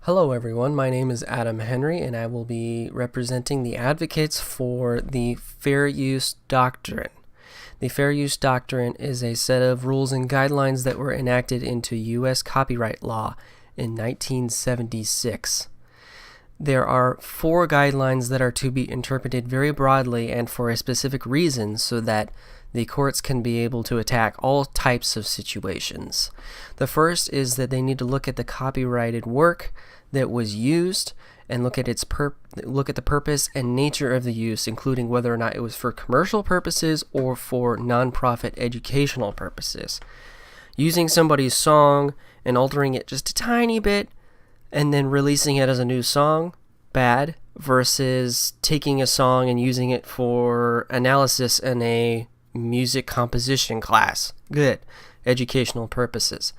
Hello everyone, my name is Adam Henrie and I will be representing the advocates for the Fair Use Doctrine. The Fair Use Doctrine is a set of rules and guidelines that were enacted into U.S. copyright law in 1976. There are 4 guidelines that are to be interpreted very broadly and for a specific reason so that the courts can be able to attack all types of situations. The first is that they need to look at the copyrighted work that was used and look at the purpose and nature of the use, including whether or not it was for commercial purposes or for nonprofit educational purposes. Using somebody's song and altering it just a tiny bit and then releasing it as a new song, bad, versus taking a song and using it for analysis in a music composition class, good, educational purposes.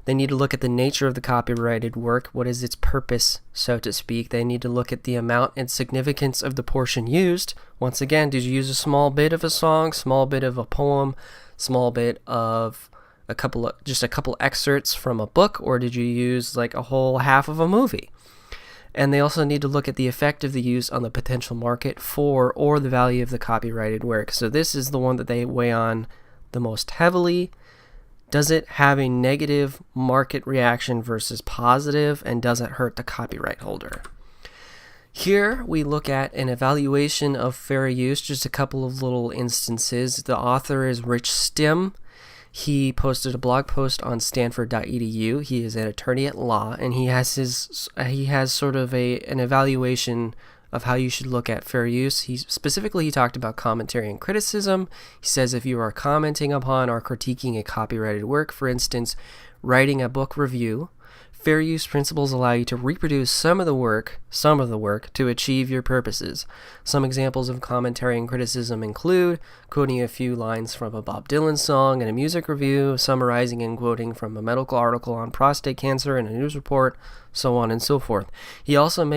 They need to look at the nature of the copyrighted work. What is its purpose, so to speak? They need to look at the amount and significance of the portion used. Once again, did you use a small bit of a song, small bit of a poem, small bit of just a couple excerpts from a book, or did you use like a whole half of a movie? And they also need to look at the effect of the use on the potential market for or the value of the copyrighted work. So this is the one that they weigh on the most heavily. Does it have a negative market reaction versus positive, and does it hurt the copyright holder? Here we look at an evaluation of fair use, just a couple of little instances. The author is Rich Stim. He posted a blog post on stanford.edu. He is an attorney at law, and he has sort of an evaluation of how you should look at fair use. He talked about commentary and criticism. He says if you are commenting upon or critiquing a copyrighted work, for instance, writing a book review, fair use principles allow you to reproduce some of the work to achieve your purposes. Some examples of commentary and criticism include quoting a few lines from a Bob Dylan song in a music review, summarizing and quoting from a medical article on prostate cancer in a news report, so on and so forth. He also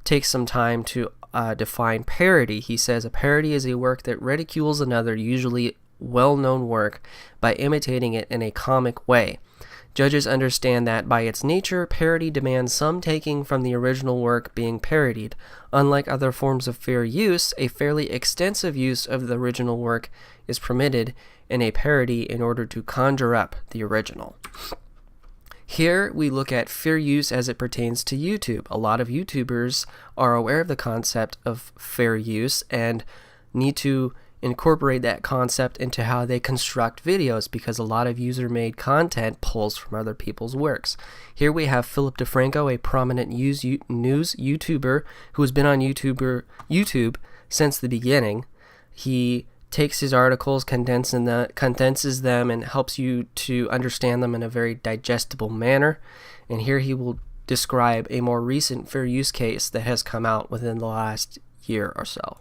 takes some time to define parody. He says a parody is a work that ridicules another, usually well-known work, by imitating it in a comic way. Judges understand that, by its nature, parody demands some taking from the original work being parodied. Unlike other forms of fair use, a fairly extensive use of the original work is permitted in a parody in order to conjure up the original. Here we look at fair use as it pertains to YouTube. A lot of YouTubers are aware of the concept of fair use and need to incorporate that concept into how they construct videos, because a lot of user-made content pulls from other people's works. Here we have Philip Defranco, a prominent news YouTuber who has been on YouTube since the beginning. He takes his articles, condenses them, and helps you to understand them in a very digestible manner. And here he will describe a more recent fair use case that has come out within the last year or so.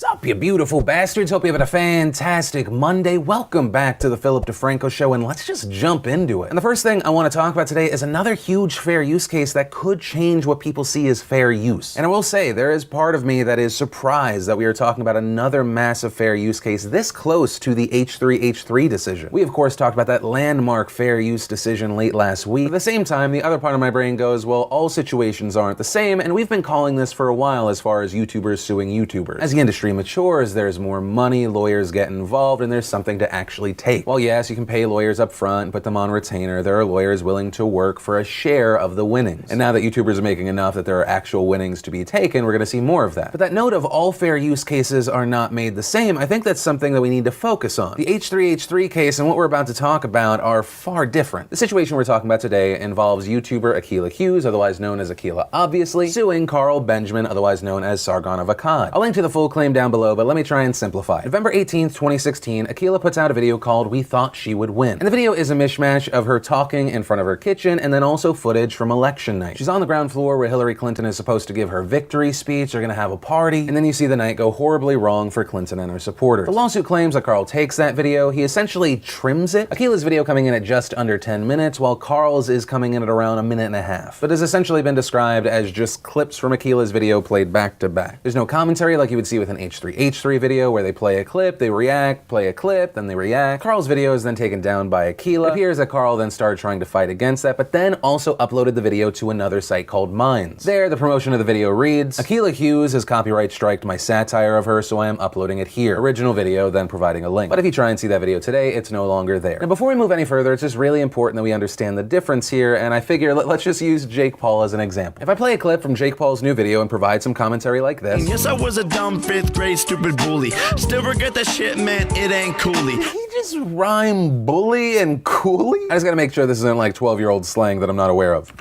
What's up, you beautiful bastards? Hope you're having a fantastic Monday. Welcome back to the Philip Defranco Show, and let's just jump into it. And the first thing I want to talk about today is another huge fair use case that could change what people see as fair use. And I will say, there is part of me that is surprised that we are talking about another massive fair use case this close to the H3H3 decision. We, of course, talked about that landmark fair use decision late last week. At the same time, the other part of my brain goes, well, all situations aren't the same, and we've been calling this for a while as far as YouTubers suing YouTubers. As the industry matures, there's more money, lawyers get involved, and there's something to actually take. Well, yes, you can pay lawyers up front and put them on retainer. There are lawyers willing to work for a share of the winnings. And now that YouTubers are making enough that there are actual winnings to be taken, we're going to see more of that. But that note of all fair use cases are not made the same, I think that's something that we need to focus on. The H3H3 case and what we're about to talk about are far different. The situation we're talking about today involves YouTuber Akilah Hughes, otherwise known as Akilah Obviously, suing Carl Benjamin, otherwise known as Sargon of Akkad. I'll link to the full claim down below, but let me try and simplify. November 18th, 2016, Akilah puts out a video called We Thought She Would Win. And the video is a mishmash of her talking in front of her kitchen and then also footage from election night. She's on the ground floor where Hillary Clinton is supposed to give her victory speech. They're gonna have a party, and then you see the night go horribly wrong for Clinton and her supporters. The lawsuit claims that Carl takes that video, he essentially trims it. Akilah's video coming in at just under 10 minutes, while Carl's is coming in at around a minute and a half, but has essentially been described as just clips from Akilah's video played back to back. There's no commentary like you would see with an H3H3 video where they play a clip, they react, play a clip, then they react. Carl's video is then taken down by Aquila. It appears that Carl then started trying to fight against that, but then also uploaded the video to another site called Minds. There, the promotion of the video reads, Aquila Hughes has copyright striked my satire of her, so I am uploading it here. Original video, then providing a link. But if you try and see that video today, it's no longer there. Now, before we move any further, it's just really important that we understand the difference here, and I figure let's just use Jake Paul as an example. If I play a clip from Jake Paul's new video and provide some commentary like this. Yes, I was a dumb 5th grade stupid bully. Still forget that shit, man, it ain't coolie. Did he just rhyme bully and coolie? I just gotta make sure this isn't like 12-year-old slang that I'm not aware of.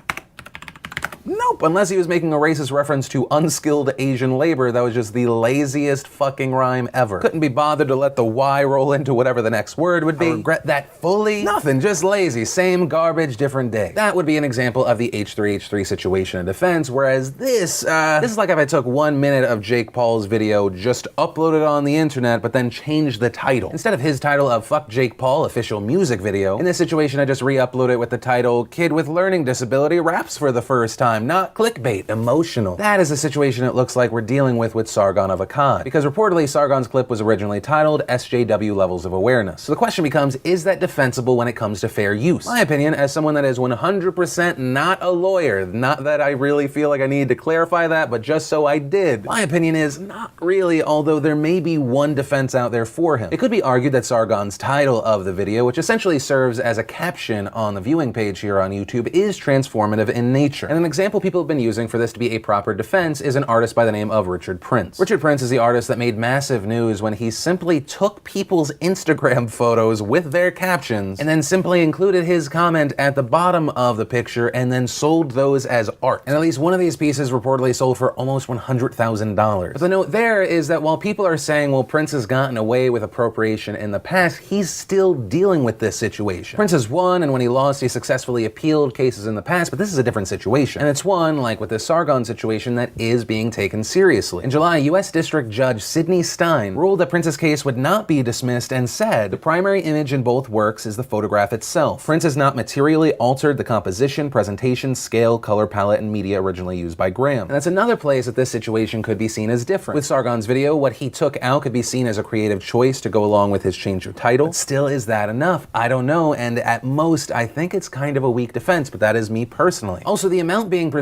Nope, unless he was making a racist reference to unskilled Asian labor, that was just the laziest fucking rhyme ever. Couldn't be bothered to let the Y roll into whatever the next word would be. I regret that fully. Nothing, just lazy. Same garbage, different day. That would be an example of the H3H3 situation in defense, whereas this is like if I took 1 minute of Jake Paul's video, just uploaded it on the internet, but then changed the title. Instead of his title of Fuck Jake Paul official music video, in this situation I just re-upload it with the title Kid with Learning Disability Raps for the First Time. Not clickbait, emotional. That is the situation it looks like we're dealing with Sargon of Akkad, because reportedly Sargon's clip was originally titled SJW Levels of Awareness. So the question becomes, is that defensible when it comes to fair use? My opinion, as someone that is 100% not a lawyer, not that I really feel like I need to clarify that, but just so I did, my opinion is not really, although there may be one defense out there for him. It could be argued that Sargon's title of the video, which essentially serves as a caption on the viewing page here on YouTube, is transformative in nature. And an example people have been using for this to be a proper defense is an artist by the name of Richard Prince. Richard Prince is the artist that made massive news when he simply took people's Instagram photos with their captions and then simply included his comment at the bottom of the picture and then sold those as art. And at least one of these pieces reportedly sold for almost $100,000. But the note there is that while people are saying, well, Prince has gotten away with appropriation in the past, he's still dealing with this situation. Prince has won, and when he lost, he successfully appealed cases in the past, but this is a different situation. And it's one, like with the Sargon situation, that is being taken seriously. In July, U.S. District Judge Sidney Stein ruled that Prince's case would not be dismissed and said, the primary image in both works is the photograph itself. Prince has not materially altered the composition, presentation, scale, color palette, and media originally used by Graham. And that's another place that this situation could be seen as different. With Sargon's video, what he took out could be seen as a creative choice to go along with his change of title. But still, is that enough? I don't know, and at most, I think it's kind of a weak defense, but that is me personally. Also, the amount being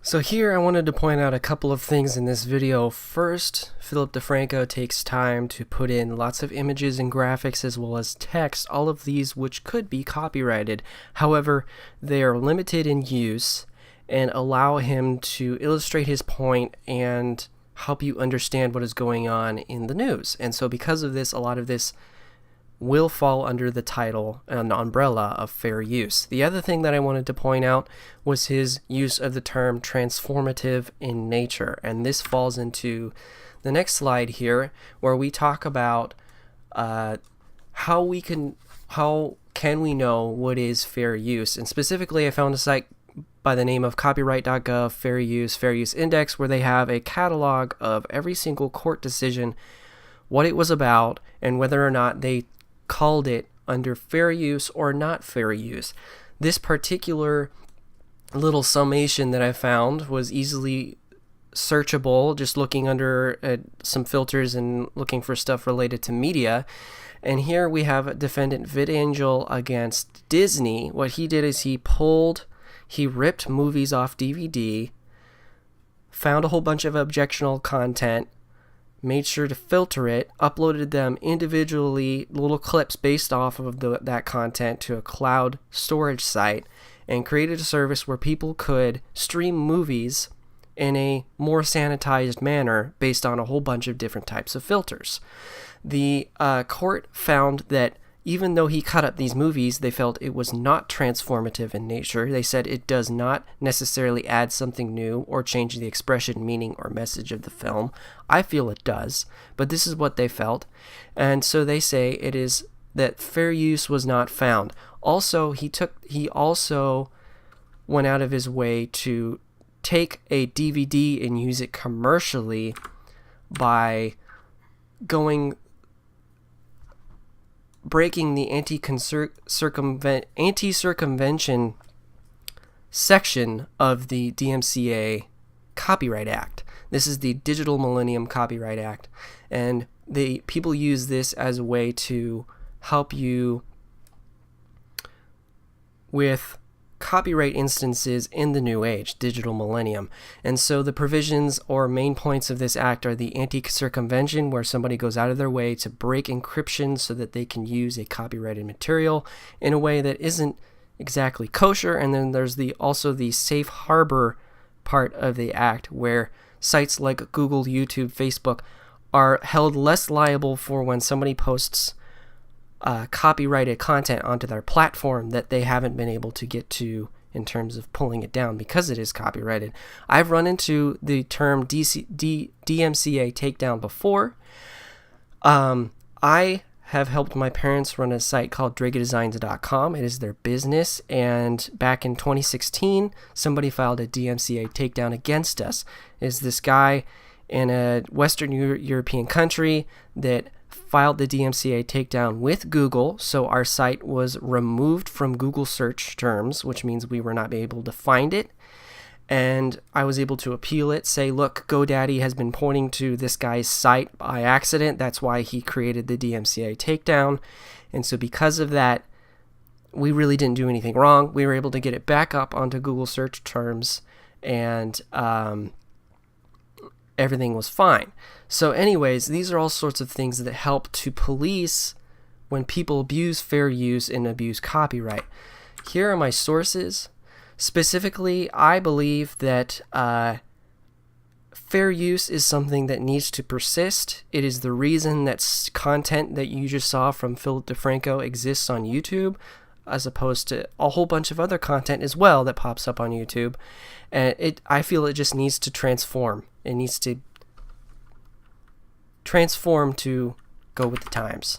So here I wanted to point out a couple of things in this video. First, Philip Defranco takes time to put in lots of images and graphics as well as text, all of these which could be copyrighted. However, they are limited in use and allow him to illustrate his point and help you understand what is going on in the news. And so because of this, a lot of this will fall under the title and umbrella of fair use. The other thing that I wanted to point out was his use of the term transformative in nature, and this falls into the next slide here, where we talk about how can we know what is fair use. And specifically, I found a site by the name of copyright.gov fair use index, where they have a catalog of every single court decision, what it was about, and whether or not they called it under fair use or not fair use. This particular little summation that I found was easily searchable, just looking under some filters and looking for stuff related to media. And here we have defendant VidAngel against Disney. What he did is he ripped movies off DVD, found a whole bunch of objectionable content, made sure to filter it, uploaded them individually, little clips based off of that content to a cloud storage site, and created a service where people could stream movies in a more sanitized manner based on a whole bunch of different types of filters. The court found that even though he cut up these movies, they felt it was not transformative in nature. They said it does not necessarily add something new or change the expression, meaning, or message of the film. I feel it does, but this is what they felt. And so they say it is that fair use was not found. Also, he also went out of his way to take a DVD and use it commercially by breaking the anti-circumvention section of the DMCA Copyright Act. This is the Digital Millennium Copyright Act, and people use this as a way to help you with copyright instances in the new age, digital millennium. And so the provisions or main points of this act are the anti-circumvention, where somebody goes out of their way to break encryption so that they can use a copyrighted material in a way that isn't exactly kosher. And then there's also the safe harbor part of the act, where sites like Google, YouTube, Facebook are held less liable for when somebody posts copyrighted content onto their platform that they haven't been able to get to in terms of pulling it down because it is copyrighted. I've run into the term DMCA takedown before. I have helped my parents run a site called dragadesigns.com. It is their business, and back in 2016, somebody filed a DMCA takedown against us. It is this guy in a Western European country that filed the DMCA takedown with Google, so our site was removed from Google search terms, which means we were not able to find it. And I was able to appeal it, say, look, GoDaddy has been pointing to this guy's site by accident. That's why he created the DMCA takedown. And so because of that, we really didn't do anything wrong. We were able to get it back up onto Google search terms, and everything was fine. So anyways, these are all sorts of things that help to police when people abuse fair use and abuse copyright. Here are my sources. Specifically, I believe that fair use is something that needs to persist. It is the reason that content that you just saw from Philip DeFranco exists on YouTube, as opposed to a whole bunch of other content as well that pops up on YouTube. And I feel it just needs to transform. It needs to transform to go with the times.